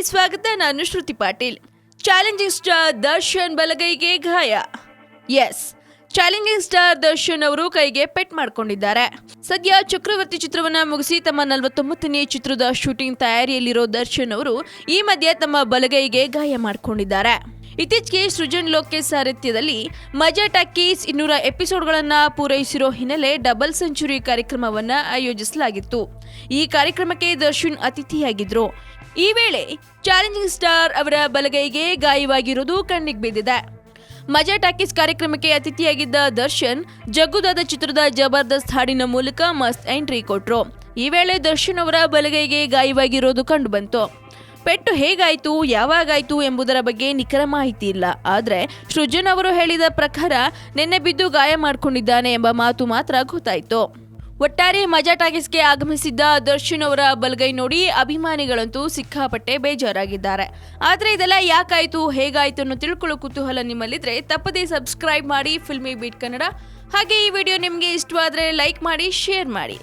ಸ್ವಾಗತ. ನಾನು Shruti Patil. Challenging star Darshan ಬಲಗೈಗೆ ಗಾಯ. ಎಸ್, ಚಾಲೆಂಜಿಂಗ್ ಸ್ಟಾರ್ ದರ್ಶನ್ ಅವರು ಕೈಗೆ ಪೆಟ್ ಮಾಡಿಕೊಂಡಿದ್ದಾರೆ. ಸದ್ಯ ಚಕ್ರವರ್ತಿ ಚಿತ್ರವನ್ನ ಮುಗಿಸಿ ತಮ್ಮ 49ನೇ ಚಿತ್ರದ ಶೂಟಿಂಗ್ ತಯಾರಿಯಲ್ಲಿರೋ ದರ್ಶನ್ ಅವರು ಈ ಮಧ್ಯೆ ತಮ್ಮ ಬಲಗೈಗೆ ಗಾಯ ಮಾಡಿಕೊಂಡಿದ್ದಾರೆ. ಇತ್ತೀಚೆಗೆ ಸೃಜನ್ ಲೋಕೇಶ್ ಸಾರಥ್ಯದಲ್ಲಿ ಮಜಾ ಟಾಕೀಸ್ 200 ಎಪಿಸೋಡ್ಗಳನ್ನ ಪೂರೈಸಿರೋ ಹಿನ್ನೆಲೆ ಡಬಲ್ ಸೆಂಚುರಿ ಕಾರ್ಯಕ್ರಮವನ್ನ ಆಯೋಜಿಸಲಾಗಿತ್ತು. ಈ ಕಾರ್ಯಕ್ರಮಕ್ಕೆ ದರ್ಶನ್ ಅತಿಥಿಯಾಗಿದ್ರು. ಈ ವೇಳೆ ಚಾಲೆಂಜಿಂಗ್ ಸ್ಟಾರ್ ಅವರ ಬಲಗೈಗೆ ಗಾಯವಾಗಿರುವುದು ಕಣ್ಣಿಗೆ ಬಿದ್ದಿದೆ. ಮಜಾ ಟಾಕೀಸ್ ಕಾರ್ಯಕ್ರಮಕ್ಕೆ ಅತಿಥಿಯಾಗಿದ್ದ ದರ್ಶನ್ ಜಗ್ಗುದಾದ ಚಿತ್ರದ ಜಬರ್ದಸ್ತ್ ಹಾಡಿನ ಮೂಲಕ ಮಸ್ತ್ ಎಂಟ್ರಿ ಕೊಟ್ರು. ಈ ವೇಳೆ ದರ್ಶನ್ ಅವರ ಬಲಗೈಗೆ ಗಾಯವಾಗಿರೋದು ಕಂಡುಬಂತು. ಪೆಟ್ಟು ಹೇಗಾಯ್ತು, ಯಾವಾಗಾಯ್ತು ಎಂಬುದರ ಬಗ್ಗೆ ನಿಖರ ಮಾಹಿತಿ ಇಲ್ಲ. ಆದರೆ ಸೃಜನ್ ಅವರು ಹೇಳಿದ ಪ್ರಕಾರ ನಿನ್ನೆ ಬಿದ್ದು ಗಾಯ ಮಾಡಿಕೊಂಡಿದ್ದಾನೆ ಎಂಬ ಮಾತು ಮಾತ್ರ ಗೊತ್ತಾಯಿತು. ಒಟ್ಟಾರೆ ಮಜಾ ಟಾಕೀಸ್ಗೆ ಆಗಮಿಸಿದ್ದ ದರ್ಶನ್ ಅವರ ಬಲಗೈ ನೋಡಿ ಅಭಿಮಾನಿಗಳಂತೂ ಸಿಕ್ಕಾಪಟ್ಟೆ ಬೇಜಾರಾಗಿದ್ದಾರೆ. ಆದರೆ ಇದೆಲ್ಲ ಯಾಕಾಯ್ತು, ಹೇಗಾಯ್ತು ಅನ್ನೋ ತಿಳ್ಕೊಳ್ಳೋ ಕುತೂಹಲ ನಿಮ್ಮಲ್ಲಿದ್ರೆ ತಪ್ಪದೇ ಸಬ್ಸ್ಕ್ರೈಬ್ ಮಾಡಿ ಫಿಲ್ಮಿ ಬೀಟ್ ಕನ್ನಡ. ಹಾಗೆ ಈ ವಿಡಿಯೋ ನಿಮಗೆ ಇಷ್ಟವಾದರೆ ಲೈಕ್ ಮಾಡಿ, ಶೇರ್ ಮಾಡಿ.